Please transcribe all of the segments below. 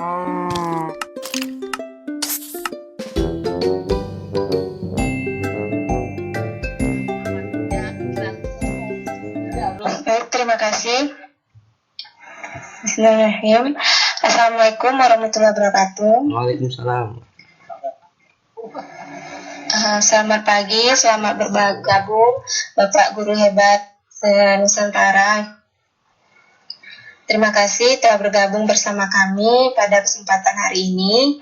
Baik, terima kasih. Bismillahirrahmanirrahim. Assalamualaikum warahmatullahi wabarakatuh. Waalaikumsalam. Selamat pagi, selamat bergabung Bapak Guru Hebat Nusantara. Terima kasih telah bergabung bersama kami pada kesempatan hari ini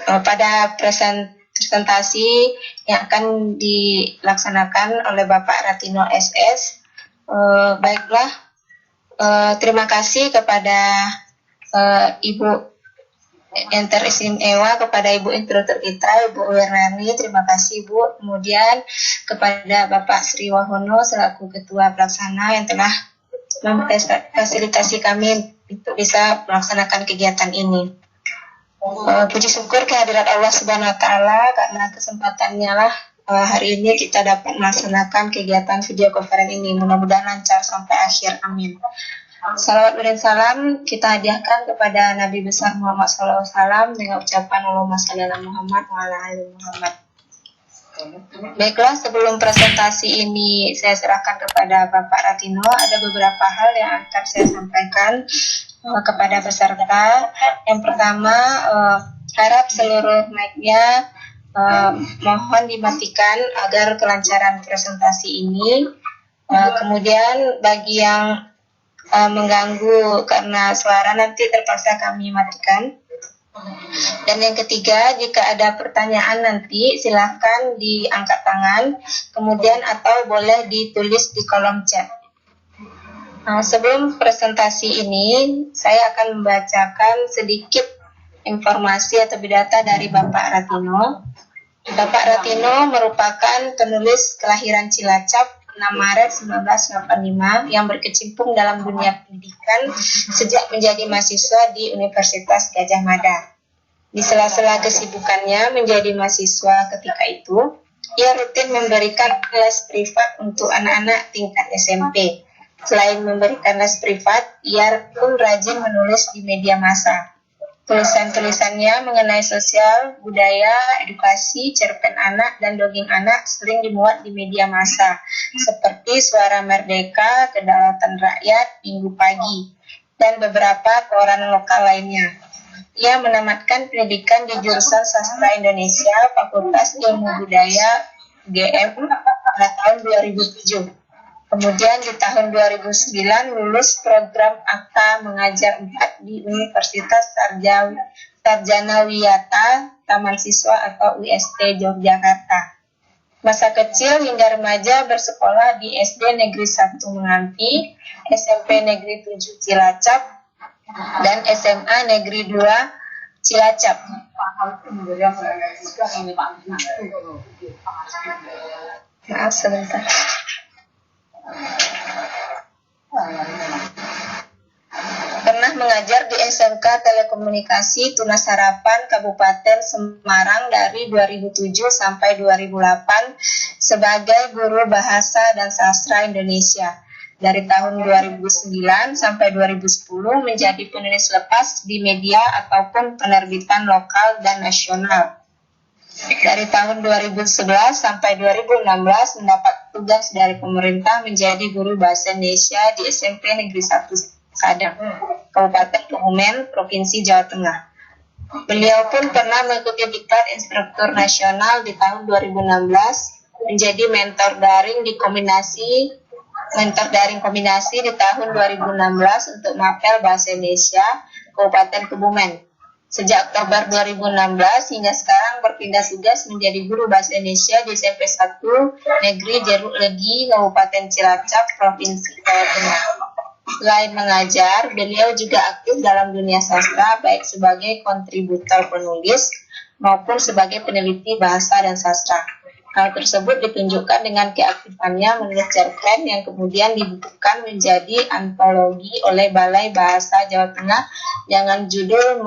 pada presentasi yang akan dilaksanakan oleh Bapak Ratino SS. Baiklah, terima kasih kepada Ibu Enter Istimewa, kepada Ibu Instruktur kita, Ibu Wirnani, terima kasih Bu. Kemudian kepada Bapak Sri Wahono selaku Ketua Pelaksana yang telah memfasilitasi kami untuk bisa melaksanakan kegiatan ini. Puji syukur kehadirat Allah Subhanahu Wa Taala karena kesempatannya lah hari ini kita dapat melaksanakan kegiatan video conference ini. Mudah-mudahan lancar sampai akhir, amin. Salawat dan salam kita hadiahkan kepada Nabi besar Muhammad SAW dengan ucapan Allahumma shalli ala Muhammad wa ala ali Muhammad. Baiklah, sebelum presentasi ini saya serahkan kepada Bapak Ratino, ada beberapa hal yang akan saya sampaikan kepada peserta. Yang pertama, harap seluruh mic-nya mohon dimatikan agar kelancaran presentasi ini. Kemudian bagi yang mengganggu karena suara nanti terpaksa kami matikan. Dan yang ketiga, jika ada pertanyaan nanti silahkan diangkat tangan, kemudian atau boleh ditulis di kolom chat. Sebelum presentasi ini, saya akan membacakan sedikit informasi atau data dari Bapak Ratino. Bapak Ratino merupakan penulis kelahiran Cilacap 6 Maret 1985 yang berkecimpung dalam dunia pendidikan sejak menjadi mahasiswa di Universitas Gadjah Mada. Di sela-sela kesibukannya menjadi mahasiswa ketika itu, ia rutin memberikan les privat untuk anak-anak tingkat SMP. Selain memberikan les privat, ia pun rajin menulis di media massa. Tulisan-tulisannya mengenai sosial, budaya, edukasi, cerpen anak, dan dongeng anak sering dimuat di media massa, seperti Suara Merdeka, Kedaulatan Rakyat, Minggu Pagi, dan beberapa koran lokal lainnya. Ia menamatkan pendidikan di jurusan Sastra Indonesia, Fakultas Ilmu Budaya, UGM, pada tahun 2007. Kemudian di tahun 2009 lulus program Akta Mengajar 4 di Universitas Sarjana Wiyata Taman Siswa atau UST Yogyakarta. Masa kecil hingga remaja bersekolah di SD Negeri 1 Menganti, SMP Negeri 7 Cilacap, dan SMA Negeri 2 Cilacap. Maaf sebentar. Pernah mengajar di SMK Telekomunikasi Tunas Harapan Kabupaten Semarang dari 2007 sampai 2008 sebagai guru bahasa dan sastra Indonesia. Dari tahun 2009 sampai 2010 menjadi penulis lepas di media ataupun penerbitan lokal dan nasional. Dari tahun 2011 sampai 2016 mendapat tugas dari pemerintah menjadi guru bahasa Indonesia di SMP Negeri 1 Sadang, Kabupaten Kebumen, Provinsi Jawa Tengah. Beliau pun pernah mengikuti diklat instruktur nasional di tahun 2016, menjadi mentor daring kombinasi di tahun 2016 untuk Mapel Bahasa Indonesia Kabupaten Kebumen. Sejak Oktober 2016 hingga sekarang berpindah tugas menjadi guru bahasa Indonesia di SMP 1 Negeri Jeruk Legi, Kabupaten Cilacap, Provinsi Jawa Tengah. Selain mengajar, beliau juga aktif dalam dunia sastra, baik sebagai kontributor penulis maupun sebagai peneliti bahasa dan sastra. Hal tersebut ditunjukkan dengan keaktifannya menulis cerpen yang kemudian dibukukan menjadi antologi oleh Balai Bahasa Jawa Tengah dengan judul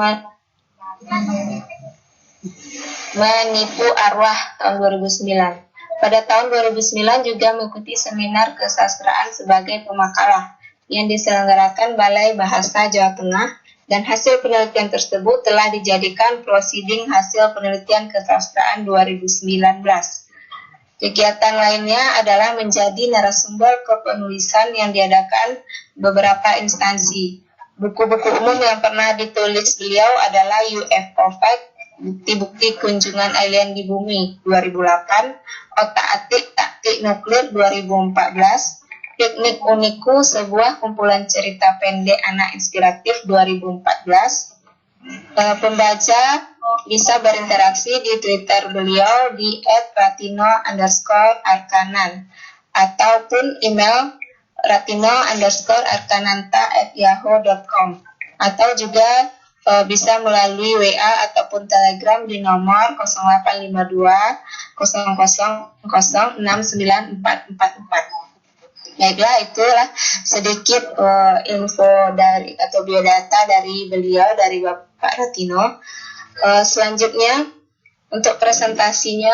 Menipu Arwah tahun 2009. Pada tahun 2009 juga mengikuti seminar kesastraan sebagai pemakalah yang diselenggarakan Balai Bahasa Jawa Tengah dan hasil penelitian tersebut telah dijadikan proceeding hasil penelitian kesastraan 2019. Kegiatan lainnya adalah menjadi narasumber kepenulisan yang diadakan beberapa instansi. Buku-buku umum yang pernah ditulis beliau adalah UFO Fact, Bukti-bukti kunjungan alien di bumi 2008, Otak-atik taktik nuklir 2014, Piknik Uniku, sebuah kumpulan cerita pendek anak inspiratif 2014. Pembaca bisa berinteraksi di Twitter beliau di @ratino_arkanan ataupun email ratino_arkananta@yahoo.com, atau juga bisa melalui WA ataupun Telegram di nomor 0852 000 69444. Baiklah, itulah sedikit info dari atau biodata dari beliau, dari Bapak Ratino. Selanjutnya untuk presentasinya,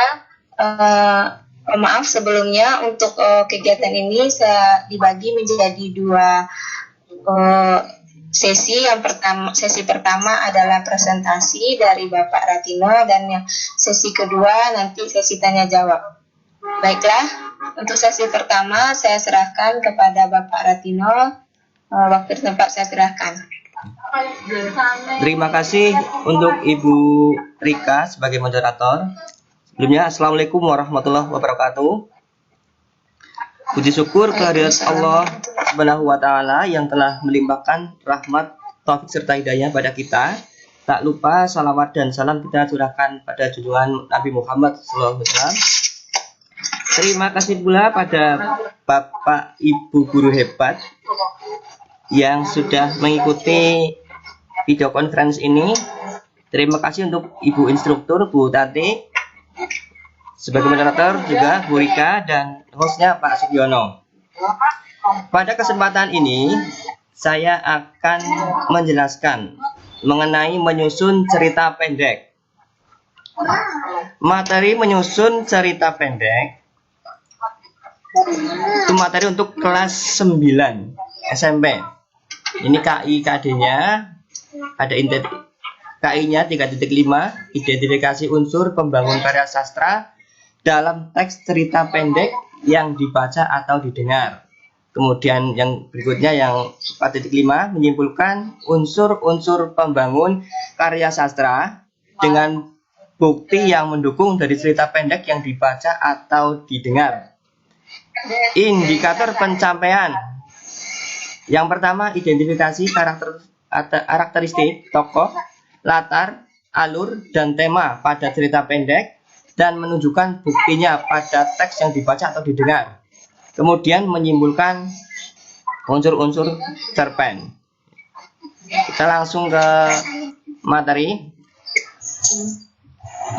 maaf sebelumnya, untuk kegiatan ini saya dibagi menjadi dua sesi. Sesi pertama adalah presentasi dari Bapak Ratino, dan yang sesi kedua nanti sesi tanya jawab. Baiklah, untuk sesi pertama saya serahkan kepada Bapak Ratino. Waktu dan tempat saya serahkan. Terima kasih untuk Ibu Rika sebagai moderator. Sebelumnya, Assalamualaikum warahmatullahi wabarakatuh. Puji syukur kehadirat Allah Subhanahu wa Ta'ala yang telah melimpahkan rahmat, taufik serta hidayah pada kita. Tak lupa salawat dan salam kita curahkan pada junjungan Nabi Muhammad SAW. Terima kasih pula pada Bapak Ibu guru hebat yang sudah mengikuti video conference ini. Terima kasih untuk Ibu instruktur Bu Tati sebagai moderator, juga Bu Rika, dan hostnya Pak Sugiono. Pada kesempatan ini saya akan menjelaskan mengenai menyusun cerita pendek. Materi menyusun cerita pendek itu materi untuk kelas 9 SMP. Ini KI-KD-nya ada KI-nya 3.5, identifikasi unsur pembangun karya sastra dalam teks cerita pendek yang dibaca atau didengar. Kemudian yang berikutnya yang 4.5, menyimpulkan unsur-unsur pembangun karya sastra dengan bukti yang mendukung dari cerita pendek yang dibaca atau didengar. Indikator pencapaian. Yang pertama, identifikasi karakteristik tokoh, latar, alur, dan tema pada cerita pendek, dan menunjukkan buktinya pada teks yang dibaca atau didengar. Kemudian menyimpulkan unsur-unsur cerpen. Kita langsung ke materi.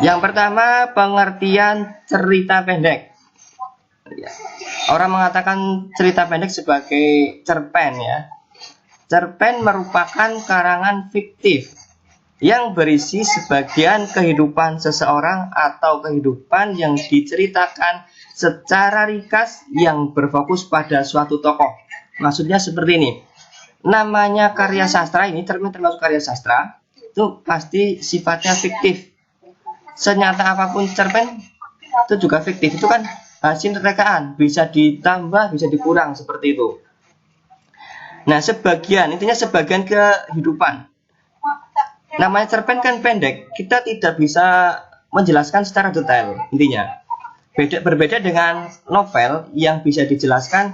Yang pertama, pengertian cerita pendek. Orang mengatakan cerita pendek sebagai cerpen, ya. Cerpen merupakan karangan fiktif yang berisi sebagian kehidupan seseorang atau kehidupan yang diceritakan secara ringkas yang berfokus pada suatu tokoh. Maksudnya seperti ini. Namanya karya sastra, ini cerpen termasuk karya sastra, itu pasti sifatnya fiktif. Senyata apapun cerpen itu juga fiktif, itu kan hasil rekaan, bisa ditambah, bisa dikurang, seperti itu. Nah, intinya sebagian kehidupan. Namanya cerpen kan pendek, kita tidak bisa menjelaskan secara detail intinya. Berbeda dengan novel yang bisa dijelaskan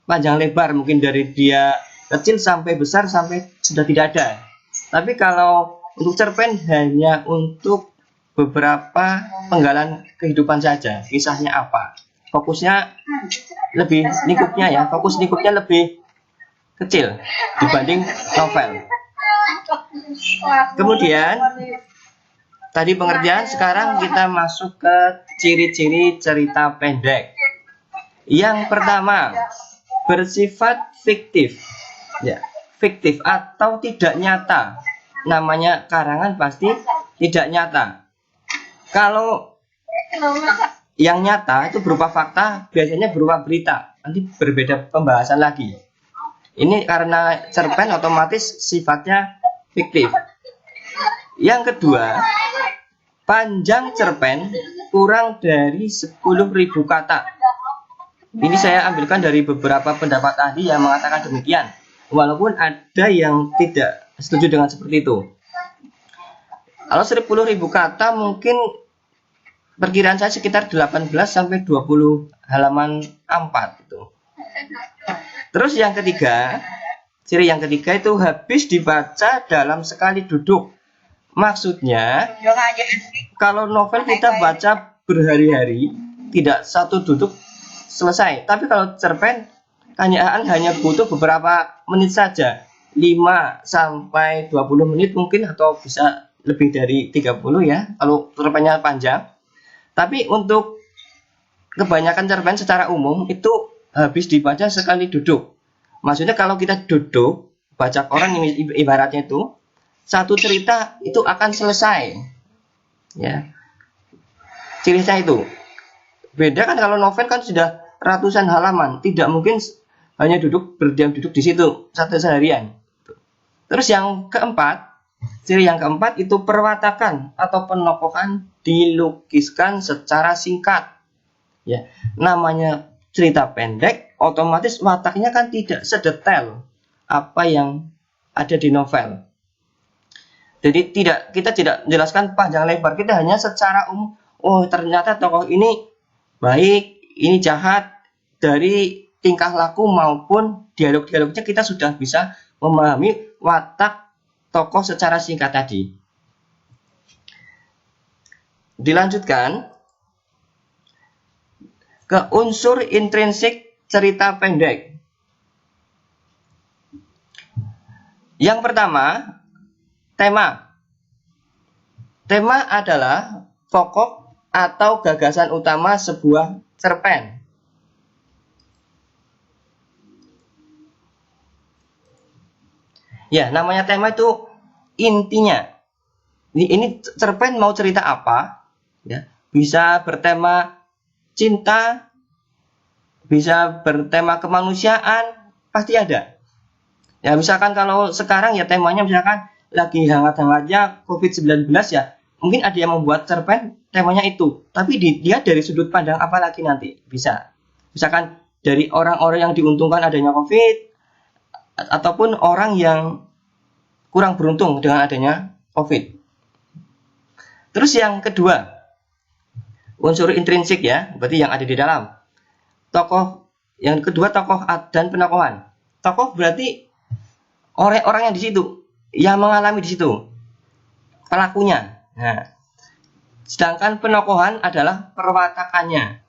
panjang lebar, mungkin dari dia kecil sampai besar sampai sudah tidak ada. Tapi kalau untuk cerpen hanya untuk beberapa penggalan kehidupan saja, kisahnya apa, fokusnya lebih lingkupnya, ya, fokus lingkupnya lebih kecil dibanding novel. Kemudian tadi pengertian, sekarang kita masuk ke ciri-ciri cerita pendek. Yang pertama, bersifat fiktif, ya, fiktif atau tidak nyata. Namanya karangan pasti tidak nyata. Kalau yang nyata itu berupa fakta, biasanya berupa berita. Nanti berbeda pembahasan lagi. Ini karena cerpen otomatis sifatnya fiktif. Yang kedua, panjang cerpen kurang dari 10.000 kata. Ini saya ambilkan dari beberapa pendapat ahli yang mengatakan demikian, walaupun ada yang tidak setuju dengan seperti itu. Kalau 10.000 kata mungkin perkiraan saya sekitar 18 sampai 20 halaman A4 itu. Terus yang ketiga, ciri yang ketiga itu habis dibaca dalam sekali duduk. Maksudnya, kalau novel kita baca berhari-hari, tidak satu duduk selesai. Tapi kalau cerpen, hanya butuh beberapa menit saja. 5 sampai 20 menit mungkin, atau bisa lebih dari 30 ya, kalau cerpennya panjang. Tapi untuk kebanyakan cerpen secara umum itu habis dibaca sekali duduk. Maksudnya kalau kita duduk baca koran, ibaratnya itu satu cerita itu akan selesai. Ya. Cerita itu. Beda kan kalau novel kan sudah ratusan halaman, tidak mungkin hanya berdiam duduk di situ satu seharian. Terus yang keempat, ciri yang keempat itu perwatakan atau penokohan dilukiskan secara singkat. Ya, namanya cerita pendek, otomatis wataknya kan tidak sedetail apa yang ada di novel. Jadi kita tidak jelaskan panjang lebar, kita hanya secara umum. Oh, ternyata tokoh ini baik, ini jahat. Dari tingkah laku maupun dialog-dialognya kita sudah bisa memahami watak tokoh secara singkat tadi. Dilanjutkan ke unsur intrinsik cerita pendek. Yang pertama, tema. Tema adalah pokok atau gagasan utama sebuah cerpen. Ya, namanya tema itu intinya. Ini cerpen mau cerita apa? Ya, bisa bertema cinta, bisa bertema kemanusiaan, pasti ada. Ya, misalkan kalau sekarang ya temanya misalkan lagi hangat-hangatnya COVID-19 ya, mungkin ada yang membuat cerpen temanya itu. Tapi dia dari sudut pandang apa lagi nanti? Bisa. Misalkan dari orang-orang yang diuntungkan adanya COVID, ataupun orang yang kurang beruntung dengan adanya COVID. Terus yang kedua, unsur intrinsik ya, berarti yang ada di dalam. Tokoh yang kedua, tokoh dan penokohan. Tokoh berarti orang-orang yang di situ, yang mengalami di situ, pelakunya. Nah, sedangkan penokohan adalah perwatakannya.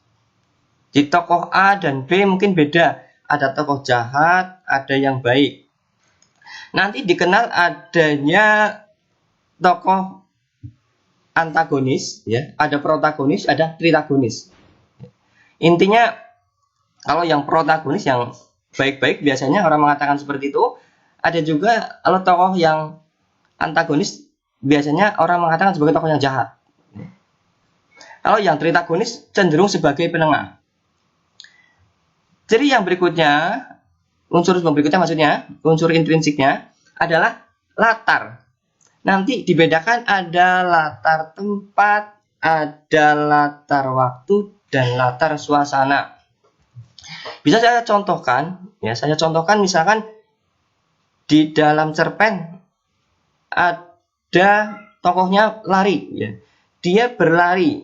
Di tokoh A dan B mungkin beda. Ada tokoh jahat, ada yang baik. Nanti dikenal adanya tokoh antagonis, ya, ada protagonis, ada tritagonis. Intinya kalau yang protagonis yang baik-baik biasanya orang mengatakan seperti itu. Ada juga kalau tokoh yang antagonis biasanya orang mengatakan sebagai tokoh yang jahat. Kalau yang tritagonis cenderung sebagai penengah. Ciri yang berikutnya, unsur berikutnya maksudnya, unsur intrinsiknya adalah latar. Nanti dibedakan ada latar tempat, ada latar waktu, dan latar suasana. Bisa saya contohkan, ya, misalkan di dalam cerpen ada tokohnya lari, ya. Dia berlari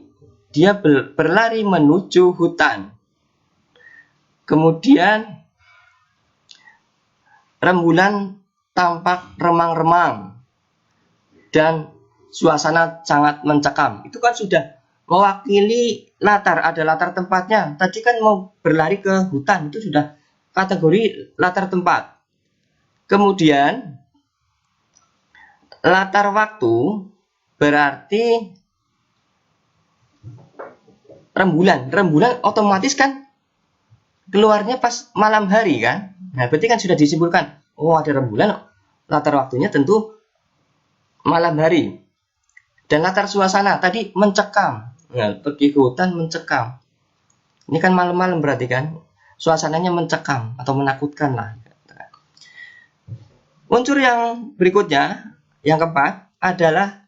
menuju hutan. Kemudian rembulan tampak remang-remang dan suasana sangat mencekam. Itu kan sudah mewakili latar, ada latar tempatnya. Tadi kan mau berlari ke hutan, itu sudah kategori latar tempat. Kemudian latar waktu berarti rembulan. Rembulan otomatis kan keluarnya pas malam hari kan. Nah, berarti kan sudah disimpulkan, oh ada rembulan, latar waktunya tentu malam hari. Dan latar suasana tadi mencekam. Nah, pergi ke hutan mencekam. Ini kan malam-malam berarti kan suasananya mencekam atau menakutkan lah. Unsur yang berikutnya Yang keempat adalah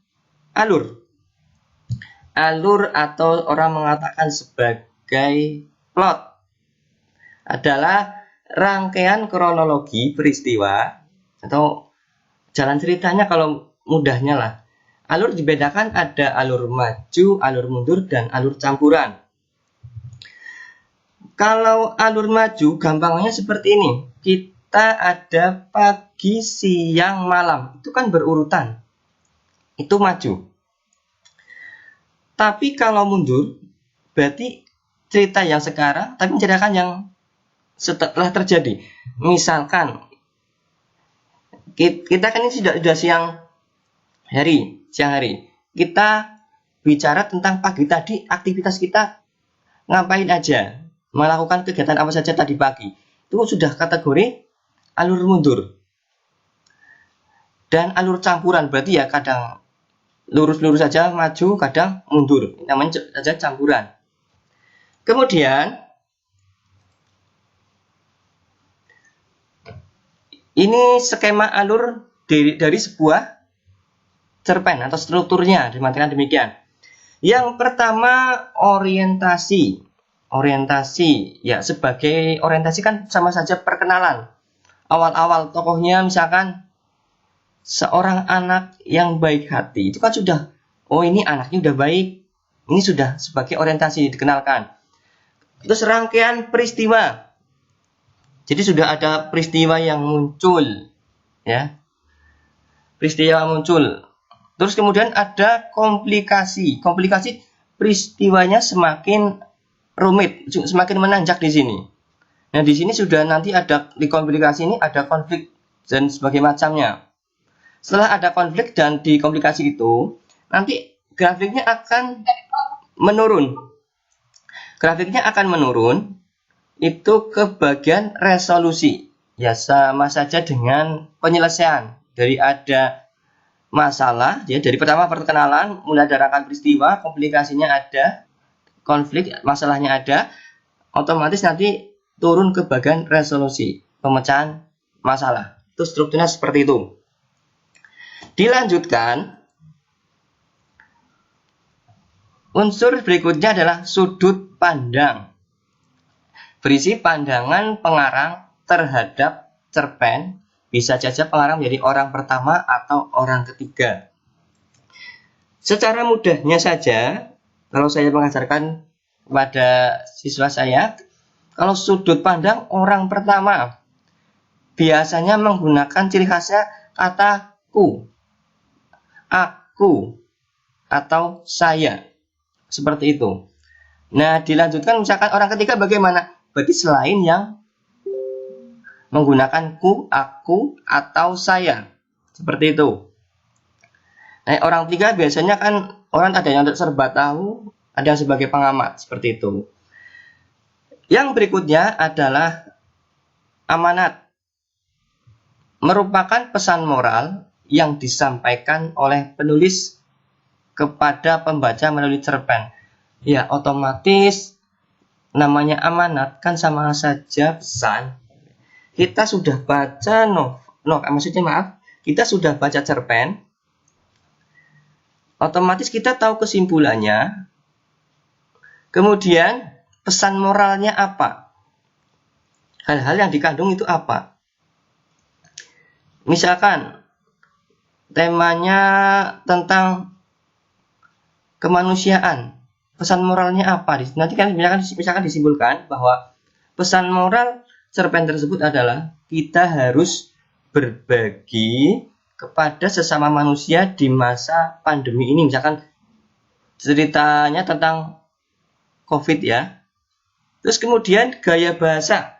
alur. Alur atau orang mengatakan sebagai plot adalah rangkaian kronologi peristiwa atau jalan ceritanya kalau mudahnya lah. Alur dibedakan ada alur maju, alur mundur, dan alur campuran. Kalau alur maju gampangnya seperti ini. Kita ada pagi, siang, malam. Itu kan berurutan. Itu maju. Tapi kalau mundur, berarti cerita yang sekarang, tapi menceritakan yang setelah terjadi. Misalkan, kita kan ini sudah siang hari. Kita bicara tentang pagi tadi, aktivitas kita ngapain aja, melakukan kegiatan apa saja tadi pagi. Itu sudah kategori alur mundur. Dan alur campuran, berarti ya kadang lurus-lurus saja maju, kadang mundur. Namanya saja campuran. Kemudian ini skema alur dari sebuah cerpen atau strukturnya dimatikan demikian. Yang pertama orientasi. Orientasi ya, sebagai orientasi kan sama saja perkenalan. Awal-awal tokohnya misalkan seorang anak yang baik hati, itu kan sudah, oh ini anaknya udah baik, ini sudah sebagai orientasi dikenalkan. Terus rangkaian peristiwa, jadi sudah ada peristiwa yang muncul, ya, peristiwa muncul. Terus kemudian ada komplikasi, peristiwanya semakin rumit, semakin menanjak di sini. Nah di sini sudah nanti ada di komplikasi ini ada konflik dan sebagainya macamnya. Setelah ada konflik dan di komplikasi itu, nanti grafiknya akan menurun. Grafiknya akan menurun itu ke bagian resolusi. Ya sama saja dengan penyelesaian. Dari ada masalah, ya dari pertama perkenalan, mulai ada rangkaian peristiwa, komplikasinya ada, konflik, masalahnya ada, otomatis nanti turun ke bagian resolusi, pemecahan masalah. Itu strukturnya seperti itu. Dilanjutkan, unsur berikutnya adalah sudut pandang. Berisi pandangan pengarang terhadap cerpen, bisa saja pengarang menjadi orang pertama atau orang ketiga. Secara mudahnya saja, kalau saya mengajarkan kepada siswa saya, kalau sudut pandang orang pertama, biasanya menggunakan ciri khasnya kata ku, aku, atau saya. Seperti itu. Nah, dilanjutkan misalkan orang ketiga bagaimana? Berarti selain yang menggunakan ku, aku, atau saya. Seperti itu. Nah, orang ketiga biasanya kan orang ada yang serba tahu, ada yang sebagai pengamat. Seperti itu. Yang berikutnya adalah amanat. Merupakan pesan moral yang disampaikan oleh penulis kepada pembaca melalui cerpen. Ya, otomatis namanya amanat kan sama saja pesan. Kita sudah baca kita sudah baca cerpen. Otomatis kita tahu kesimpulannya. Kemudian pesan moralnya apa? Hal-hal yang dikandung itu apa? Misalkan temanya tentang kemanusiaan, pesan moralnya apa? Nanti kan misalkan disimpulkan bahwa pesan moral cerpen tersebut adalah kita harus berbagi kepada sesama manusia di masa pandemi ini. Misalkan ceritanya tentang COVID ya. Terus kemudian gaya bahasa.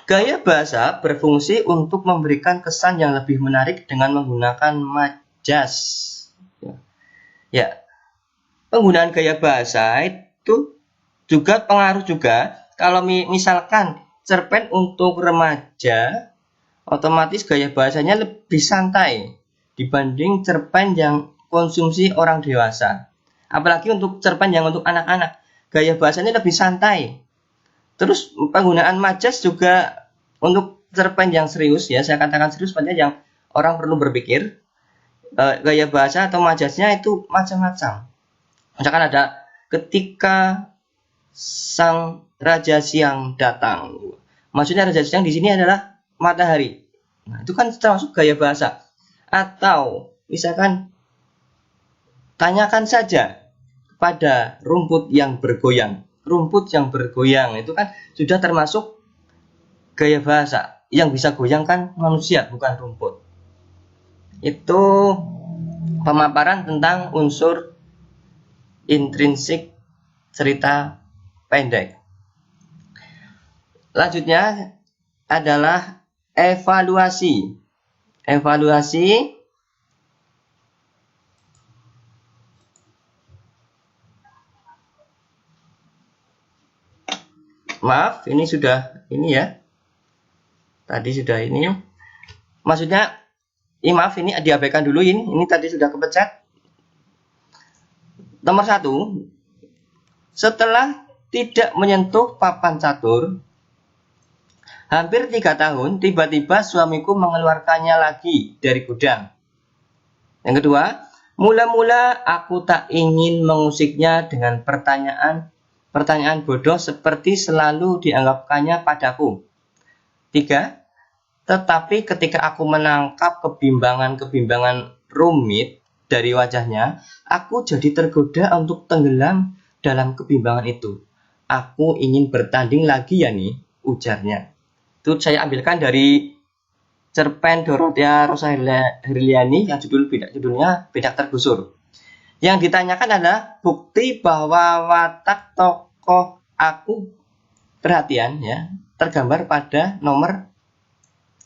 Gaya bahasa berfungsi untuk memberikan kesan yang lebih menarik dengan menggunakan majas. Ya, penggunaan gaya bahasa itu juga pengaruh juga. Kalau misalkan cerpen untuk remaja, otomatis gaya bahasanya lebih santai dibanding cerpen yang konsumsi orang dewasa. Apalagi untuk cerpen yang untuk anak-anak, gaya bahasanya lebih santai. Terus penggunaan majas juga untuk cerpen yang serius ya, saya katakan serius pada yang orang perlu berpikir. gaya bahasa atau majasnya itu macam-macam. Misalkan ada ketika sang raja siang datang. Maksudnya raja siang di sini adalah matahari. Nah, itu kan termasuk gaya bahasa. Atau misalkan tanyakan saja pada rumput yang bergoyang. Rumput yang bergoyang itu kan sudah termasuk gaya bahasa. Yang bisa goyang kan manusia, bukan rumput. Itu pemaparan tentang unsur intrinsik cerita pendek. Lanjutnya adalah evaluasi. Evaluasi maaf, ini sudah ini ya. Tadi sudah ini. Maksudnya, maaf ini diabaikan dulu ini. Ini tadi sudah kepencet. Nomor 1, setelah tidak menyentuh papan catur, hampir 3 tahun, tiba-tiba suamiku mengeluarkannya lagi dari gudang. Yang kedua, mula-mula aku tak ingin mengusiknya dengan pertanyaan bodoh seperti selalu dianggapkannya padaku. 3, tetapi ketika aku menangkap kebimbangan-kebimbangan rumit dari wajahnya, aku jadi tergoda untuk tenggelam dalam kebimbangan itu. Aku ingin bertanding lagi ya nih, ujarnya. Itu saya ambilkan dari cerpen Dorothea Rosa Herliani yang judulnya Bedak Tergusur. Yang ditanyakan adalah bukti bahwa watak tokoh aku perhatian ya tergambar pada nomor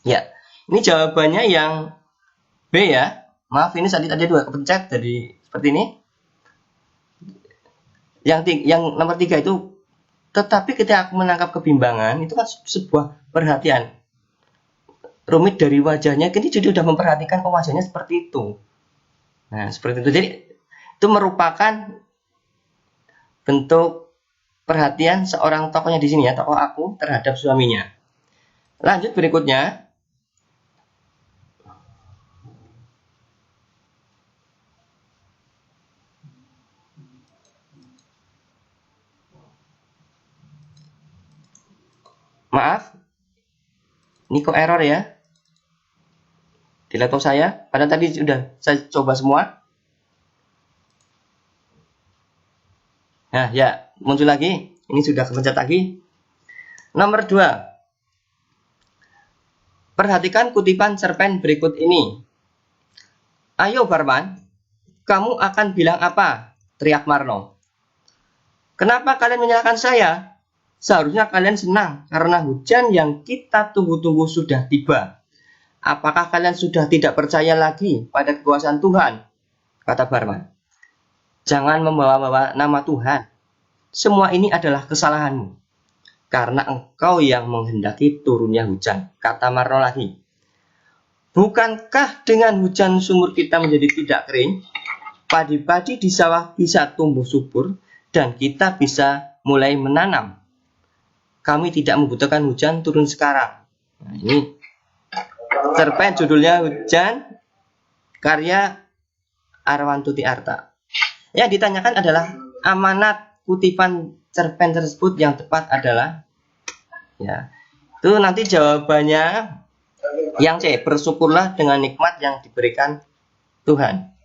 ya. Ini jawabannya yang B ya. Maaf ini tadi dua kepencet jadi seperti ini. Yang nomor 3 itu tetapi ketika aku menangkap kebimbangan itu kan sebuah perhatian rumit dari wajahnya. Kini jadi sudah memperhatikan wajahnya seperti itu. Nah seperti itu. Jadi itu merupakan bentuk perhatian seorang tokohnya di sini ya, tokoh aku terhadap suaminya. Lanjut berikutnya. Maaf, ini kok error ya di laptop saya. Padahal tadi sudah saya coba semua. Nah ya, muncul lagi. Ini sudah kepencet lagi. Nomor 2. Perhatikan kutipan cerpen berikut ini. Ayo Barman, kamu akan bilang apa? Teriak Marno. Kenapa kalian menyalahkan saya? Seharusnya kalian senang karena hujan yang kita tunggu-tunggu sudah tiba. Apakah kalian sudah tidak percaya lagi pada kekuasaan Tuhan? Kata Barman. Jangan membawa-bawa nama Tuhan. Semua ini adalah kesalahanmu. Karena engkau yang menghendaki turunnya hujan. Kata Marno lagi. Bukankah dengan hujan sumur kita menjadi tidak kering? Padi-padi di sawah bisa tumbuh subur dan kita bisa mulai menanam. Kami tidak membutuhkan hujan turun sekarang. Nah, ini cerpen judulnya Hujan, karya Arwantuti Arta. Yang ditanyakan adalah amanat kutipan cerpen tersebut yang tepat adalah ya. Itu nanti jawabannya yang C, bersyukurlah dengan nikmat yang diberikan Tuhan.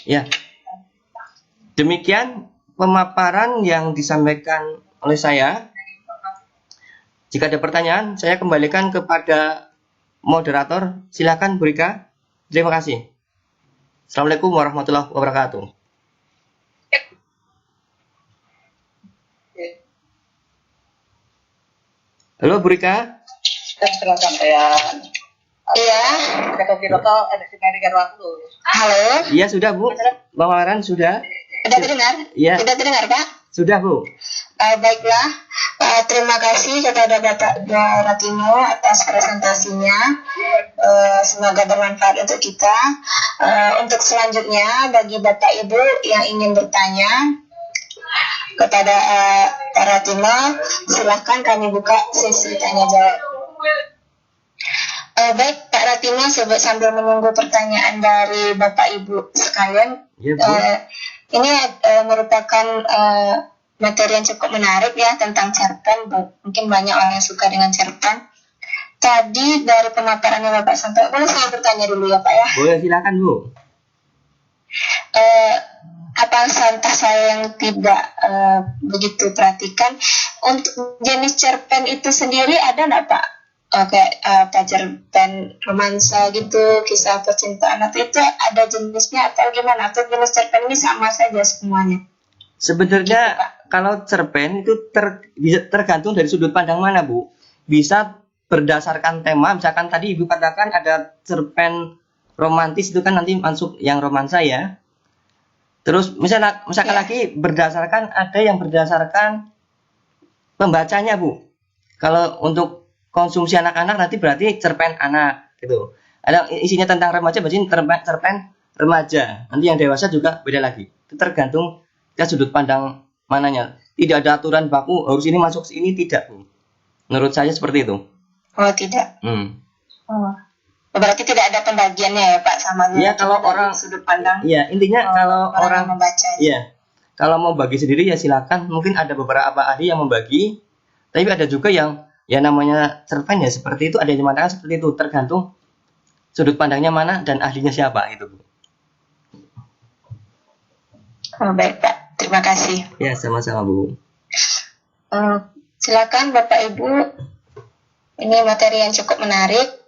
Ya. Demikian pemaparan yang disampaikan oleh saya. Jika ada pertanyaan, saya kembalikan kepada moderator. Silakan Bu Rika. Terima kasih. Assalamualaikum warahmatullahi wabarakatuh. Halo Bu Rika. Setelah sampean. Iya. Halo. Iya sudah Bu. Pemaparan sudah. Sudah terdengar? Iya. Sudah terdengar Pak? Sudah Bu. Baiklah. Terima kasih kepada Bapak Ratino atas presentasinya. Semoga bermanfaat untuk kita. Untuk selanjutnya bagi Bapak Ibu yang ingin bertanya kepada Pak Ratino, silahkan kami buka sesi tanya jawab. Baik Pak Ratino, sambil menunggu pertanyaan dari Bapak Ibu sekalian, Ya, Bu. ini merupakan materi yang cukup menarik ya tentang cerpen. Mungkin banyak orang yang suka dengan cerpen. Tadi dari pemaparannya Bapak sampai, boleh saya bertanya dulu ya Pak ya? Boleh, silakan Bu. Apa entah saya yang tidak begitu perhatikan, untuk jenis cerpen itu sendiri ada nggak Pak? Kayak cerpen romansa gitu, kisah percintaan, atau itu ada jenisnya atau gimana? Atau jenis cerpen ini sama saja semuanya? Sebenarnya Gitu, Pak. kalau cerpen itu tergantung dari sudut pandang mana, Bu. Bisa berdasarkan tema, misalkan tadi Ibu katakan ada cerpen romantis, itu kan nanti masuk yang romansa ya. Terus misalkan Ya. lagi ada yang berdasarkan pembacanya, Bu. Kalau untuk konsumsi anak-anak nanti berarti cerpen anak gitu. Ada isinya tentang remaja, berarti cerpen remaja. Nanti yang dewasa juga beda lagi. Itu tergantung ke sudut pandang mananya. Tidak ada aturan baku harus ini masuk sini, tidak, Bu. Menurut saya seperti itu. Oh tidak. Hmm. Berarti tidak ada pembagiannya ya Pak, sama Iya, kalau dari orang sudut pandang Iya, intinya kalau orang yang membaca. Iya. Kalau mau bagi sendiri ya silakan. Mungkin ada beberapa ahli yang membagi, tapi ada juga yang ya namanya cerpen ya seperti itu, ada yang mengatakan seperti itu, tergantung sudut pandangnya mana dan ahlinya siapa itu, Bu. Baik Pak, terima kasih. Ya, sama-sama, Bu. Silakan Bapak Ibu, ini materi yang cukup menarik.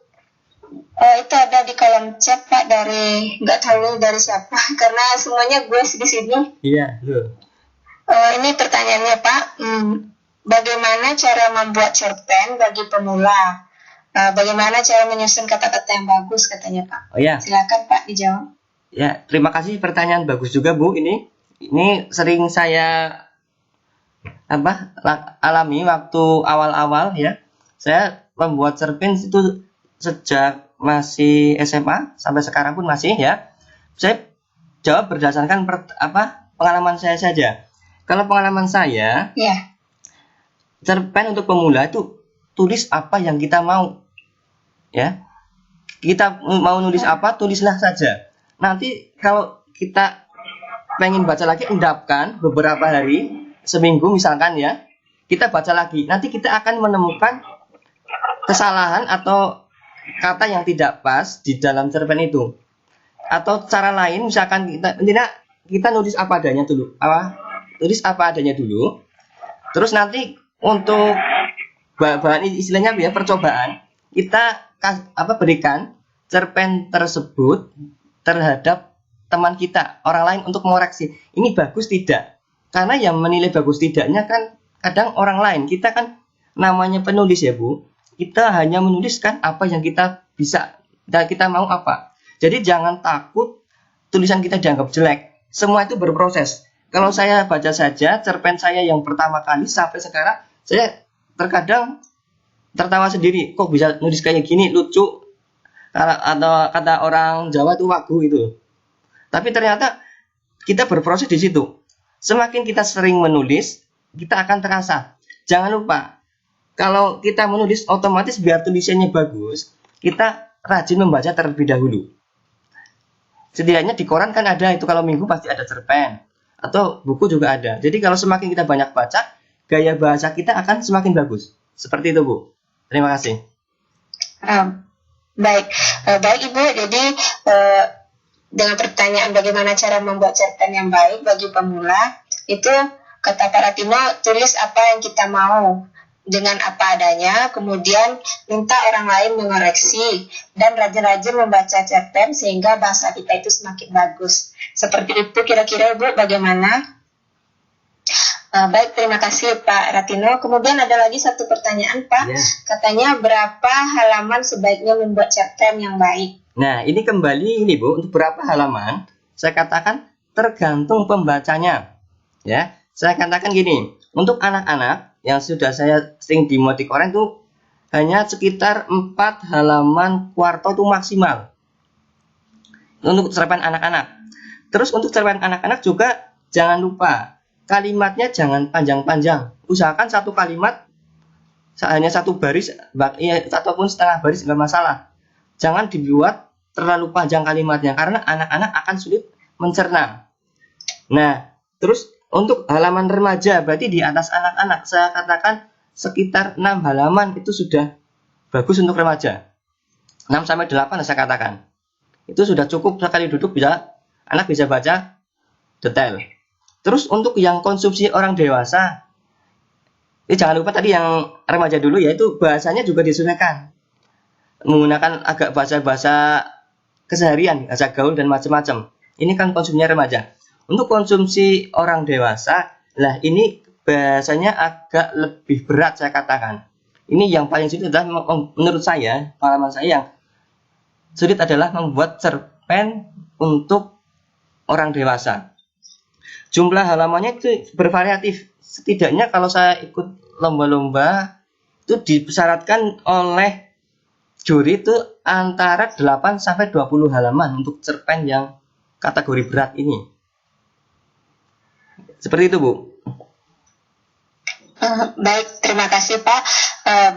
Itu ada di kolom chat Pak, dari nggak tahu dari siapa karena semuanya gue di sini. Iya, loh. Ini pertanyaannya Pak, bagaimana cara membuat cerpen bagi pemula? Bagaimana cara menyusun kata-kata yang bagus katanya Pak? Oh ya. Silakan Pak dijawab. Ya, terima kasih, pertanyaan bagus juga, Bu. Ini sering saya alami waktu awal-awal ya. Saya membuat cerpen itu sejak masih SMA sampai sekarang pun masih ya. Saya jawab berdasarkan pengalaman saya saja. Kalau pengalaman saya, Ya. cerpen untuk pemula itu tulis apa yang kita mau. Ya. Kita mau nulis apa, tulislah saja. Nanti kalau kita pengen baca lagi, endapkan beberapa hari, seminggu misalkan ya, kita baca lagi. Nanti kita akan menemukan kesalahan atau kata yang tidak pas di dalam cerpen itu. Atau cara lain, misalkan kita nulis apa adanya dulu. Tulis apa adanya dulu. Terus nanti untuk bahan istilahnya ya percobaan, kita berikan cerpen tersebut terhadap teman kita, orang lain untuk mengoreksi. Ini bagus tidak? Karena yang menilai bagus tidaknya kan kadang orang lain. Kita kan namanya penulis ya, Bu. Kita hanya menuliskan apa yang kita bisa dan kita mau apa. Jadi jangan takut tulisan kita dianggap jelek. Semua itu berproses. Kalau saya baca saja cerpen saya yang pertama kali sampai sekarang, saya terkadang tertawa sendiri. Kok bisa nulis kayak gini, lucu. Atau kata orang Jawa itu wagu itu. Tapi ternyata kita berproses di situ. Semakin kita sering menulis, kita akan terasa. Jangan lupa, kalau kita menulis otomatis biar tulisannya bagus, kita rajin membaca terlebih dahulu. Setidaknya di koran kan ada itu, kalau minggu pasti ada cerpen. Atau buku juga ada. Jadi kalau semakin kita banyak baca, gaya bahasa kita akan semakin bagus. Seperti itu, Bu. Terima kasih. Baik Ibu, jadi dengan pertanyaan bagaimana cara membuat cerpen yang baik bagi pemula, itu kata Pak Ratino, tulis apa yang kita mau dengan apa adanya, kemudian minta orang lain mengoreksi, dan rajin-rajin membaca cerpen sehingga bahasa kita itu semakin bagus. Seperti itu kira-kira Ibu, bagaimana? Baik, terima kasih Pak Ratino. Kemudian ada lagi satu pertanyaan Pak, Katanya berapa halaman sebaiknya membuat cerpen yang baik? Nah, ini kembali Bu, untuk berapa halaman? Saya katakan tergantung pembacanya. Ya, saya katakan gini, untuk anak-anak yang sudah saya sering di Motik Oren itu hanya sekitar 4 halaman kuarto itu maksimal. Untuk cerpen anak-anak. Terus untuk cerpen anak-anak juga jangan lupa kalimatnya jangan panjang-panjang. Usahakan satu kalimat hanya satu baris, ataupun setengah baris nggak masalah. Jangan dibuat terlalu panjang kalimatnya karena anak-anak akan sulit mencerna. Nah, terus untuk halaman remaja berarti di atas anak-anak saya katakan sekitar 6 halaman itu sudah bagus untuk remaja. 6 sampai 8 saya katakan. Itu sudah cukup sekali duduk anak bisa baca detail. Terus untuk yang konsumsi orang dewasa, jangan lupa tadi yang remaja dulu, yaitu bahasanya juga disesuaikan. Menggunakan agak bahasa-bahasa keseharian, bahasa gaul dan macam-macam. Ini kan konsumsinya remaja. Untuk konsumsi orang dewasa, lah ini bahasanya agak lebih berat saya katakan. Ini yang paling sulit adalah menurut saya, pengalaman saya yang sulit adalah membuat cerpen untuk orang dewasa. Jumlah halamannya itu bervariatif. Setidaknya kalau saya ikut lomba-lomba itu disyaratkan oleh juri itu antara 8 sampai 20 halaman untuk cerpen yang kategori berat ini. Seperti itu, Bu. Baik, terima kasih Pak.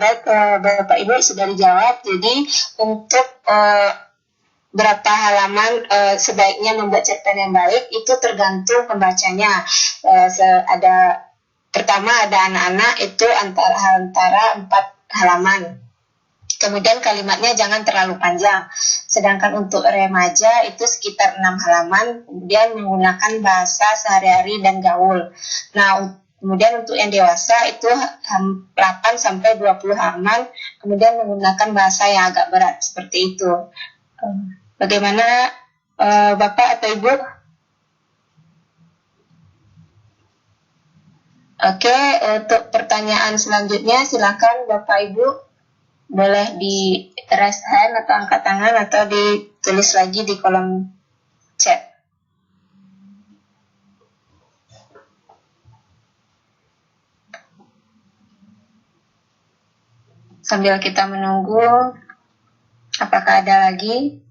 Baik, Bapak Ibu sudah dijawab. Jadi untuk berapa halaman sebaiknya membuat cerpen yang baik itu tergantung pembacanya. Pertama ada anak-anak itu antara 4 halaman. Kemudian kalimatnya jangan terlalu panjang. Sedangkan untuk remaja itu sekitar 6 halaman. Kemudian menggunakan bahasa sehari-hari dan gaul. Nah, kemudian untuk yang dewasa itu 8 sampai 20 halaman. Kemudian menggunakan bahasa yang agak berat seperti itu. Bagaimana Bapak atau Ibu? Oke, untuk pertanyaan selanjutnya silakan Bapak Ibu. Boleh di raise hand atau angkat tangan atau ditulis lagi di kolom chat. Sambil kita menunggu, apakah ada lagi?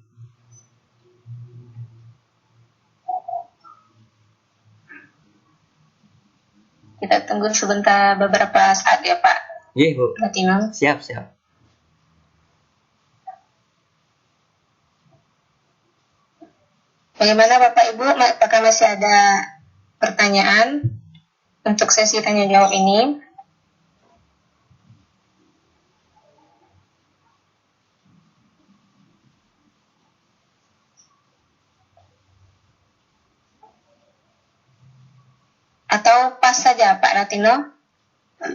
Kita tunggu sebentar beberapa saat ya Pak. Iya, Bu. Ratino. Siap. Bagaimana Bapak Ibu, apakah masih ada pertanyaan untuk sesi tanya jawab ini? Atau pas saja Pak Ratino?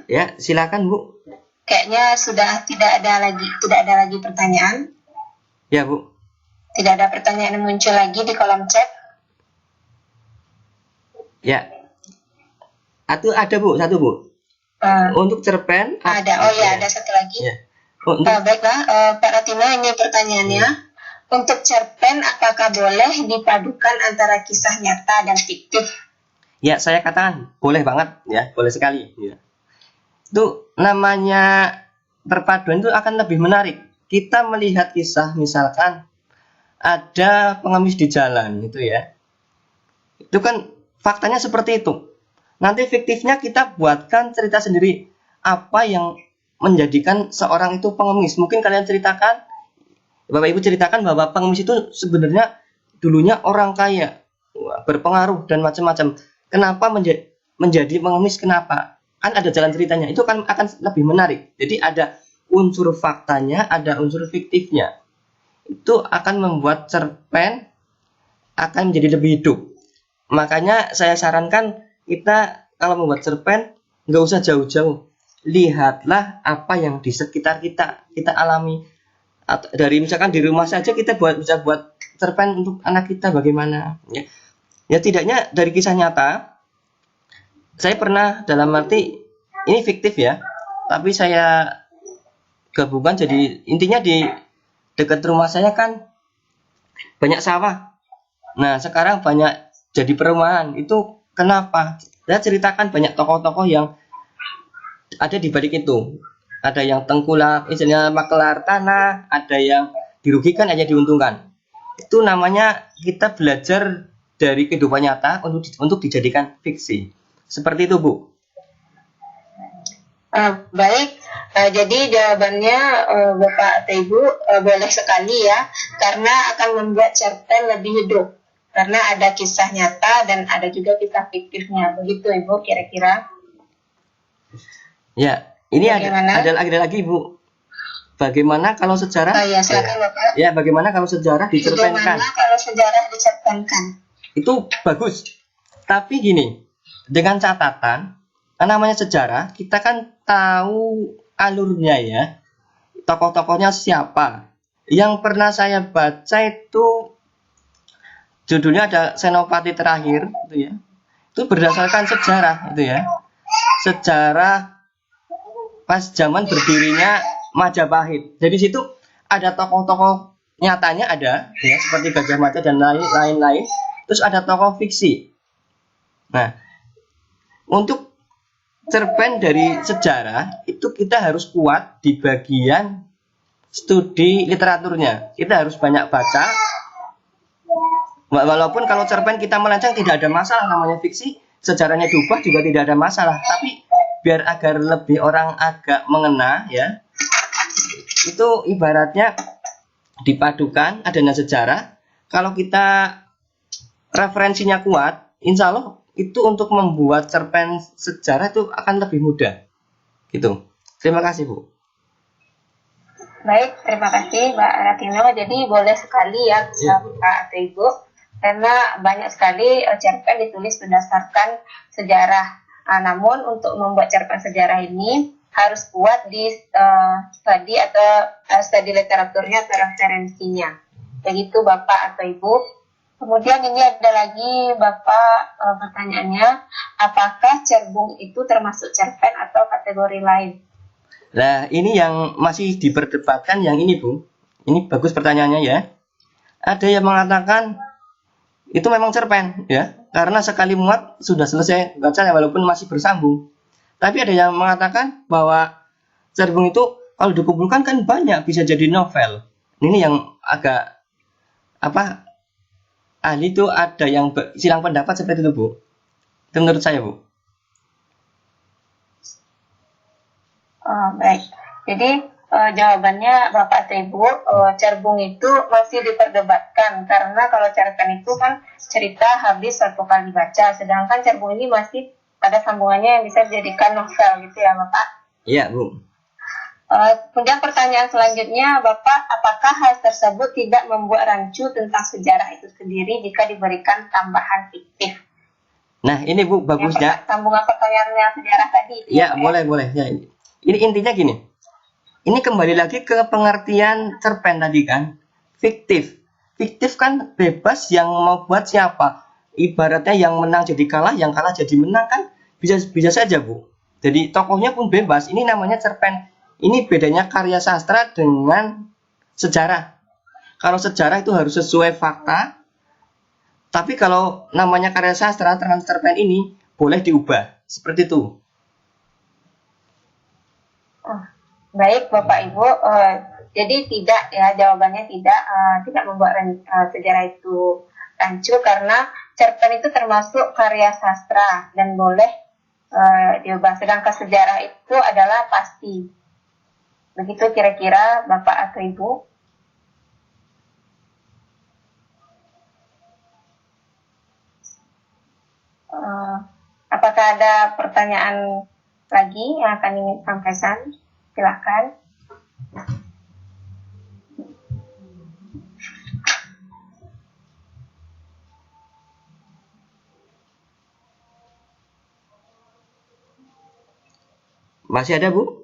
Ya, silakan, Bu. Kayaknya sudah tidak ada lagi pertanyaan. Ya, Bu. Tidak ada pertanyaan yang muncul lagi di kolom chat. Ya. Ada, Bu, satu, Bu. Untuk cerpen ada. Oh ya, ada satu lagi. Ya. Untuk Baiklah, Pak Ratino, ini pertanyaannya. Untuk cerpen, apakah boleh dipadukan antara kisah nyata dan fiktif? Ya, saya katakan boleh banget ya, boleh sekali ya. Itu namanya perpaduan itu akan lebih menarik. Kita melihat kisah misalkan ada pengemis di jalan itu ya. Itu kan faktanya seperti itu. Nanti fiktifnya kita buatkan cerita sendiri apa yang menjadikan seorang itu pengemis. Mungkin kalian ceritakan, Bapak Ibu ceritakan bahwa pengemis itu sebenarnya dulunya orang kaya, berpengaruh dan macam-macam. Kenapa menjadi pengemis? Kenapa? Kan ada jalan ceritanya. Itu kan akan lebih menarik. Jadi ada unsur faktanya, ada unsur fiktifnya. Itu akan membuat cerpen akan menjadi lebih hidup. Makanya saya sarankan kita kalau membuat cerpen nggak usah jauh-jauh. Lihatlah apa yang di sekitar kita alami. Dari misalkan di rumah saja kita bisa buat cerpen untuk anak kita bagaimana. Ya tidaknya dari kisah nyata. Saya pernah dalam arti ini fiktif ya, tapi saya gabungkan jadi intinya di dekat rumah saya kan banyak sawah. Nah sekarang banyak jadi perumahan. Itu kenapa? Saya ceritakan banyak tokoh-tokoh yang ada di balik itu. Ada yang tengkulak, misalnya makelar tanah, ada yang dirugikan, ada yang diuntungkan. Itu namanya kita belajar dari kehidupan nyata untuk dijadikan fiksi. Seperti itu, Bu. Baik, jadi jawabannya Bapak atau Ibu boleh sekali ya, karena akan membuat cerpen lebih hidup. Karena ada kisah nyata dan ada juga kisah fiktifnya. Begitu Ibu kira-kira. Ya, ini Bagaimana? ada lagi, Bu. Bagaimana kalau sejarah? Ya, silakan Bapak. Ya, bagaimana kalau sejarah dicerpenkan? Bagaimana kalau sejarah dicerpenkan? Itu bagus. Tapi gini, dengan catatan, namanya sejarah, kita kan tahu alurnya ya. Tokoh-tokohnya siapa. Yang pernah saya baca itu judulnya ada Senopati Terakhir gitu ya. Itu berdasarkan sejarah itu ya. Sejarah pas zaman berdirinya Majapahit. Jadi situ ada tokoh-tokoh nyatanya ada ya, seperti Gajah Mada dan lain-lain. Terus ada tokoh fiksi. Nah, untuk cerpen dari sejarah itu kita harus kuat di bagian studi literaturnya. Kita harus banyak baca. Walaupun kalau cerpen kita melenceng tidak ada masalah, namanya fiksi, sejarahnya diubah juga tidak ada masalah. Tapi biar agar lebih orang agak mengena ya, itu ibaratnya dipadukan adanya sejarah. Kalau kita referensinya kuat, insya Allah itu untuk membuat cerpen sejarah itu akan lebih mudah. Gitu. Terima kasih, Bu. Baik, terima kasih Mbak Ratino. Jadi boleh sekali ya Bapak atau Ibu, karena banyak sekali cerpen ditulis berdasarkan sejarah. Namun untuk membuat cerpen sejarah ini harus kuat di studi atau studi literaturnya atau referensinya. Begitu Bapak atau Ibu. Kemudian ini ada lagi Bapak pertanyaannya, apakah cerbung itu termasuk cerpen atau kategori lain? Nah, ini yang masih diperdebatkan yang ini, Bu. Ini bagus pertanyaannya ya. Ada yang mengatakan itu memang cerpen ya, karena sekali muat sudah selesai bacanya walaupun masih bersambung. Tapi ada yang mengatakan bahwa cerbung itu kalau dikumpulkan kan banyak, bisa jadi novel. Ini yang agak ahli itu ada yang silang pendapat seperti itu, Bu. Itu menurut saya, Bu. Baik, jadi jawabannya Bapak atau Ibu, cerbung itu masih diperdebatkan karena kalau cerpen itu kan cerita habis satu kali baca, sedangkan cerbung ini masih ada sambungannya yang bisa dijadikan novel gitu ya Bapak. Iya, Bu. Kemudian pertanyaan selanjutnya, Bapak, apakah hal tersebut tidak membuat rancu tentang sejarah itu sendiri jika diberikan tambahan fiktif? Nah, ini Bu bagusnya. Sambungan pertanyaannya sejarah tadi. Ya, boleh. Ya, ini intinya gini. Ini kembali lagi ke pengertian cerpen tadi kan. Fiktif. Fiktif kan bebas, yang mau buat siapa. Ibaratnya yang menang jadi kalah, yang kalah jadi menang kan bisa saja, Bu. Jadi tokohnya pun bebas. Ini namanya cerpen. Ini bedanya karya sastra dengan sejarah. Kalau sejarah itu harus sesuai fakta. Tapi kalau namanya karya sastra terhadap cerpen ini boleh diubah. Seperti itu. Baik Bapak Ibu, jadi tidak ya, jawabannya tidak membuat sejarah itu rancu karena cerpen itu termasuk karya sastra dan boleh diubah. Sedangkan sejarah itu adalah pasti. Begitu kira-kira Bapak atau Ibu. Apakah ada pertanyaan lagi yang akan ingin sampaikan? Silakan. Masih ada, Bu?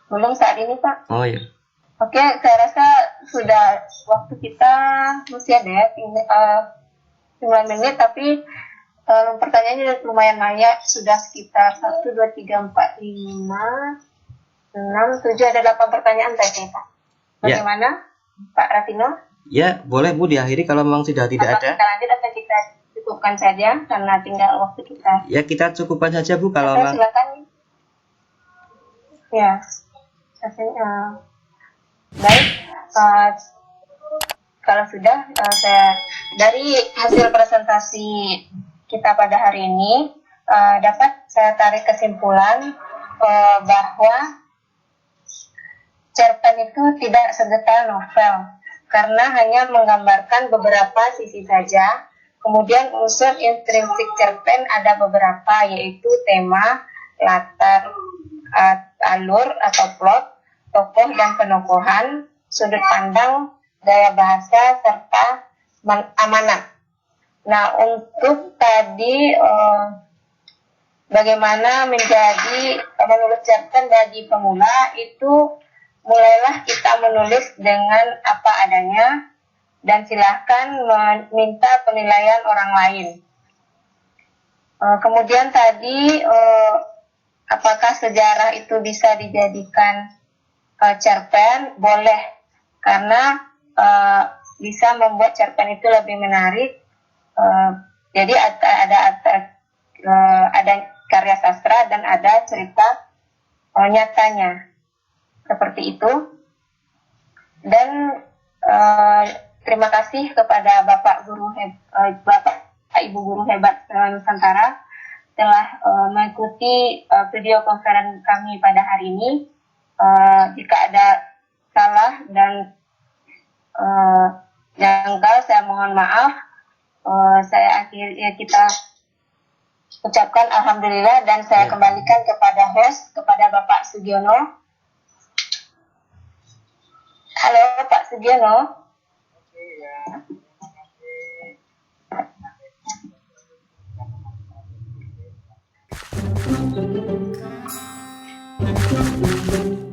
Belum saat ini, Pak. Oh iya. Oke, saya rasa sudah waktu kita masih ada ya, 9 menit, tapi pertanyaannya lumayan banyak, sudah sekitar 1, 2, 3, 4, 5, 6, 7, ada 8 pertanyaan tadi, Pak. Bagaimana, Pak Ratino? Ya, boleh Bu diakhiri kalau memang sudah tidak ada. Kita lanjut atau kita cukupkan saja karena tinggal waktu kita. Ya, kita cukupkan saja Bu kalau memang. Silakan. Ya, baik. Kalau sudah, saya dari hasil presentasi kita pada hari ini dapat saya tarik kesimpulan bahwa cerpen itu tidak sedetail novel karena hanya menggambarkan beberapa sisi saja. Kemudian unsur intrinsik cerpen ada beberapa, yaitu tema, latar, alur atau plot, tokoh dan penokohan, sudut pandang, gaya bahasa, serta amanat. Nah, untuk tadi bagaimana menulis cerpen bagi pemula, itu mulailah kita menulis dengan apa adanya dan silahkan meminta penilaian orang lain. Kemudian tadi apakah sejarah itu bisa dijadikan cerpen? Boleh, karena bisa membuat cerpen itu lebih menarik. Jadi ada karya sastra dan ada cerita nyatanya, seperti itu. Dan terima kasih kepada Ibu Guru Hebat Nusantara telah mengikuti video konferensi kami pada hari ini. Jika ada salah dan janggal, saya mohon maaf. Kita ucapkan alhamdulillah dan saya kembalikan kepada host, kepada Bapak Sugiono. Halo Pak Sugiono. Thank you.